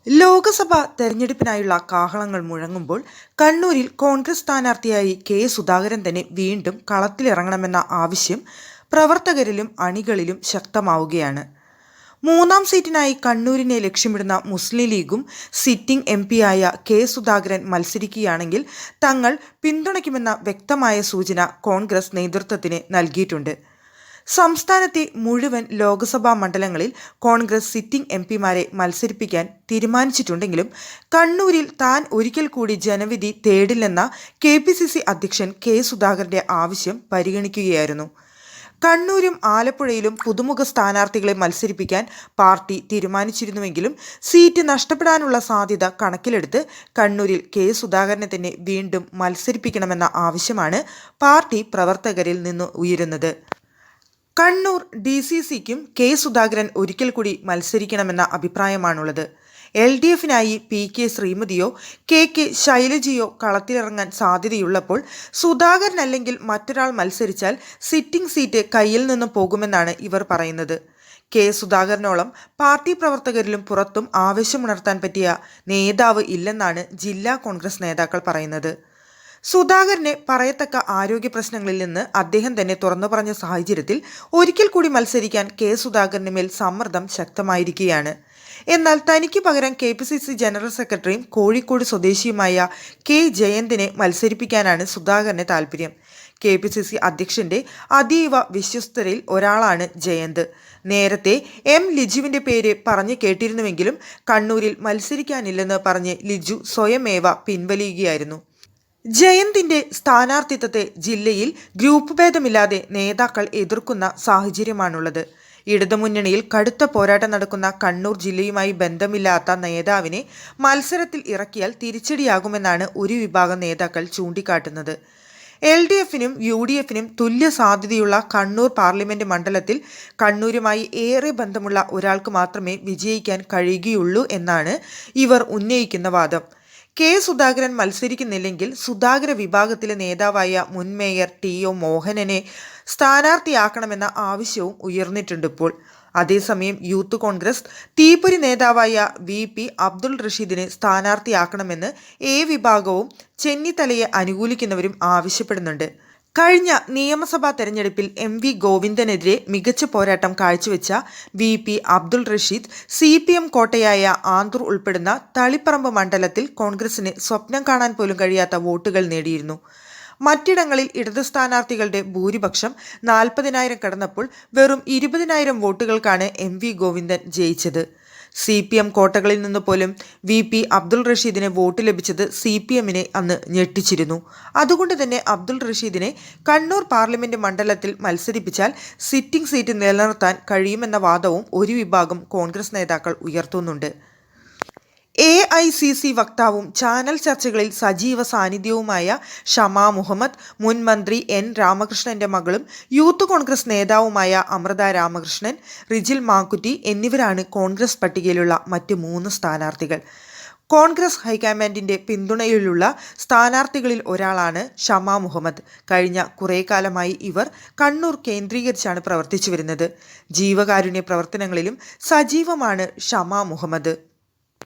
ലോക്സഭാ തെരഞ്ഞെടുപ്പിനായുള്ള കാഹളങ്ങൾ മുഴങ്ങുമ്പോൾ കണ്ണൂരിൽ കോൺഗ്രസ് സ്ഥാനാർത്ഥിയായി കെ സുധാകരൻ തന്നെ വീണ്ടും കളത്തിലിറങ്ങണമെന്ന ആവശ്യം പ്രവർത്തകരിലും അണികളിലും ശക്തമാവുകയാണ്. മൂന്നാം സീറ്റിനായി കണ്ണൂരിനെ ലക്ഷ്യമിടുന്ന മുസ്ലിം ലീഗും സിറ്റിംഗ് എംപിയായ കെ സുധാകരൻ മത്സരിക്കുകയാണെങ്കിൽ തങ്ങൾ പിന്തുണയ്ക്കുമെന്ന വ്യക്തമായ സൂചന കോൺഗ്രസ് നേതൃത്വത്തിന് നൽകിയിട്ടുണ്ട്. സംസ്ഥാനത്തെ മുഴുവൻ ലോക്സഭാ മണ്ഡലങ്ങളിൽ കോൺഗ്രസ് സിറ്റിംഗ് എംപിമാരെ മത്സരിപ്പിക്കാൻ തീരുമാനിച്ചിട്ടുണ്ടെങ്കിലും കണ്ണൂരിൽ താൻ ഒരിക്കൽ കൂടി ജനവിധി തേടില്ലെന്ന KPCC അധ്യക്ഷൻ കെ സുധാകരന്റെ ആവശ്യം പരിഗണിക്കുകയായിരുന്നു. കണ്ണൂരും ആലപ്പുഴയിലും പുതുമുഖ സ്ഥാനാർത്ഥികളെ മത്സരിപ്പിക്കാൻ പാർട്ടി തീരുമാനിച്ചിരുന്നുവെങ്കിലും സീറ്റ് നഷ്ടപ്പെടാനുള്ള സാധ്യത കണക്കിലെടുത്ത് കണ്ണൂരിൽ കെ സുധാകരനെ തന്നെ വീണ്ടും മത്സരിപ്പിക്കണമെന്ന ആവശ്യമാണ് പാർട്ടി പ്രവർത്തകരിൽ നിന്ന് ഉയരുന്നത്. കണ്ണൂർ DCCക്കും കെ സുധാകരൻ ഒരിക്കൽ കൂടി മത്സരിക്കണമെന്ന അഭിപ്രായമാണുള്ളത്. LDFനായി PK ശ്രീമതിയോ KK ശൈലജയോ കളത്തിലിറങ്ങാൻ സാധ്യതയുള്ളപ്പോൾ സുധാകരനല്ലെങ്കിൽ മറ്റൊരാൾ മത്സരിച്ചാൽ സിറ്റിംഗ് സീറ്റ് കയ്യിൽ നിന്ന് പോകുമെന്നാണ് ഇവർ പറയുന്നത്. കെ സുധാകരനോളം പാർട്ടി പ്രവർത്തകരിലും പുറത്തും ആവേശമുണർത്താൻ പറ്റിയ നേതാവ് ഇല്ലെന്നാണ് ജില്ലാ കോൺഗ്രസ് നേതാക്കൾ പറയുന്നത്. സുധാകരന് പറയത്തക്ക ആരോഗ്യ പ്രശ്നങ്ങളിൽ നിന്ന് അദ്ദേഹം തന്നെ തുറന്നു പറഞ്ഞ സാഹചര്യത്തിൽ ഒരിക്കൽ കൂടി മത്സരിക്കാൻ കെ സുധാകരന് മേൽ സമ്മർദ്ദം ശക്തമായിരിക്കുകയാണ്. എന്നാൽ തനിക്ക് പകരം KPCC ജനറൽ സെക്രട്ടറിയും കോഴിക്കോട് സ്വദേശിയുമായ K ജയന്തിനെ മത്സരിപ്പിക്കാനാണ് സുധാകരന് താൽപ്പര്യം. KPCC അധ്യക്ഷന്റെ അതീവ വിശ്വസ്തരിൽ ഒരാളാണ് ജയന്ത്. നേരത്തെ M ലിജുവിന്റെ പേര് പറഞ്ഞു കേട്ടിരുന്നുവെങ്കിലും കണ്ണൂരിൽ മത്സരിക്കാനില്ലെന്ന് പറഞ്ഞ് ലിജു സ്വയമേവ പിൻവലിയുകയായിരുന്നു. ജയന്തിന്റെ സ്ഥാനാർത്ഥിത്വത്തെ ജില്ലയിൽ ഗ്രൂപ്പ് ഭേദമില്ലാതെ നേതാക്കൾ എതിർക്കുന്ന സാഹചര്യമാണുള്ളത്. ഇടതുമുന്നണിയിൽ കടുത്ത പോരാട്ടം നടക്കുന്ന കണ്ണൂർ ജില്ലയുമായി ബന്ധമില്ലാത്ത നേതാവിനെ മത്സരത്തിൽ ഇറക്കിയാൽ തിരിച്ചടിയാകുമെന്നാണ് ഒരു വിഭാഗം നേതാക്കൾ ചൂണ്ടിക്കാട്ടുന്നത്. LDFനും UDFനും തുല്യ സാധ്യതയുള്ള കണ്ണൂർ പാർലമെന്റ് മണ്ഡലത്തിൽ കണ്ണൂരുമായി ഏറെ ബന്ധമുള്ള ഒരാൾക്ക് മാത്രമേ വിജയിക്കാൻ കഴിയുകയുള്ളൂ എന്നാണ് ഇവർ ഉന്നയിക്കുന്ന വാദം. കെ സുധാകരൻ മത്സരിക്കുന്നില്ലെങ്കിൽ സുധാകര വിഭാഗത്തിലെ നേതാവായ മുൻ മേയർ TO മോഹനനെ സ്ഥാനാർത്ഥിയാക്കണമെന്ന ആവശ്യവും ഉയർന്നിട്ടുണ്ട് ഇപ്പോൾ. അതേസമയം യൂത്ത് കോൺഗ്രസ് തീപ്പൊരി നേതാവായ VP അബ്ദുൾ റഷീദിനെ സ്ഥാനാർത്ഥിയാക്കണമെന്ന് A വിഭാഗവും ചെന്നിത്തലയെ അനുകൂലിക്കുന്നവരും ആവശ്യപ്പെടുന്നുണ്ട്. കഴിഞ്ഞ നിയമസഭാ തെരഞ്ഞെടുപ്പിൽ MV ഗോവിന്ദനെതിരെ മികച്ച പോരാട്ടം കാഴ്ചവെച്ച VP അബ്ദുൾ റഷീദ് CPM കോട്ടയായ ആന്തൂർ ഉൾപ്പെടുന്ന തളിപ്പറമ്പ് മണ്ഡലത്തിൽ കോൺഗ്രസിന് സ്വപ്നം കാണാൻ പോലും കഴിയാത്ത വോട്ടുകൾ നേടിയിരുന്നു. മറ്റിടങ്ങളിൽ ഇടത് സ്ഥാനാർത്ഥികളുടെ ഭൂരിപക്ഷം 40,000 കടന്നപ്പോൾ വെറും 20,000 വോട്ടുകൾക്കാണ് MV ഗോവിന്ദൻ ജയിച്ചത്. CPM കോട്ടകളിൽ നിന്ന് പോലും VP അബ്ദുൾ റഷീദിന് വോട്ട് ലഭിച്ചത് CPMനെ അന്ന് ഞെട്ടിച്ചിരുന്നു. അതുകൊണ്ട് തന്നെ അബ്ദുൾ റഷീദിനെ കണ്ണൂർ പാർലമെന്റ് മണ്ഡലത്തിൽ മത്സരിപ്പിച്ചാൽ സിറ്റിംഗ് സീറ്റ് നിലനിർത്താൻ കഴിയുമെന്ന വാദവും ഒരു വിഭാഗം കോൺഗ്രസ് നേതാക്കൾ ഉയർത്തുന്നുണ്ട്. AICC വക്താവും ചാനൽ ചർച്ചകളിൽ സജീവ സാന്നിധ്യവുമായ ഷമാ മുഹമ്മദ്, മുൻ മന്ത്രി N രാമകൃഷ്ണന്റെ മകളും യൂത്ത് കോൺഗ്രസ് നേതാവുമായ അമൃത രാമകൃഷ്ണൻ, റിജിൽ മാക്കുറ്റി എന്നിവരാണ് കോൺഗ്രസ് പട്ടികയിലുള്ള മറ്റ് 3 സ്ഥാനാർത്ഥികൾ. കോൺഗ്രസ് ഹൈക്കമാൻഡിന്റെ പിന്തുണയിലുള്ള സ്ഥാനാർത്ഥികളിൽ ഒരാളാണ് ഷമാ മുഹമ്മദ്. കഴിഞ്ഞ കുറേ കാലമായി ഇവർ കണ്ണൂർ കേന്ദ്രീകരിച്ചാണ് പ്രവർത്തിച്ചു വരുന്നത്. ജീവകാരുണ്യ പ്രവർത്തനങ്ങളിലും സജീവമാണ് ഷമാ മുഹമ്മദ്.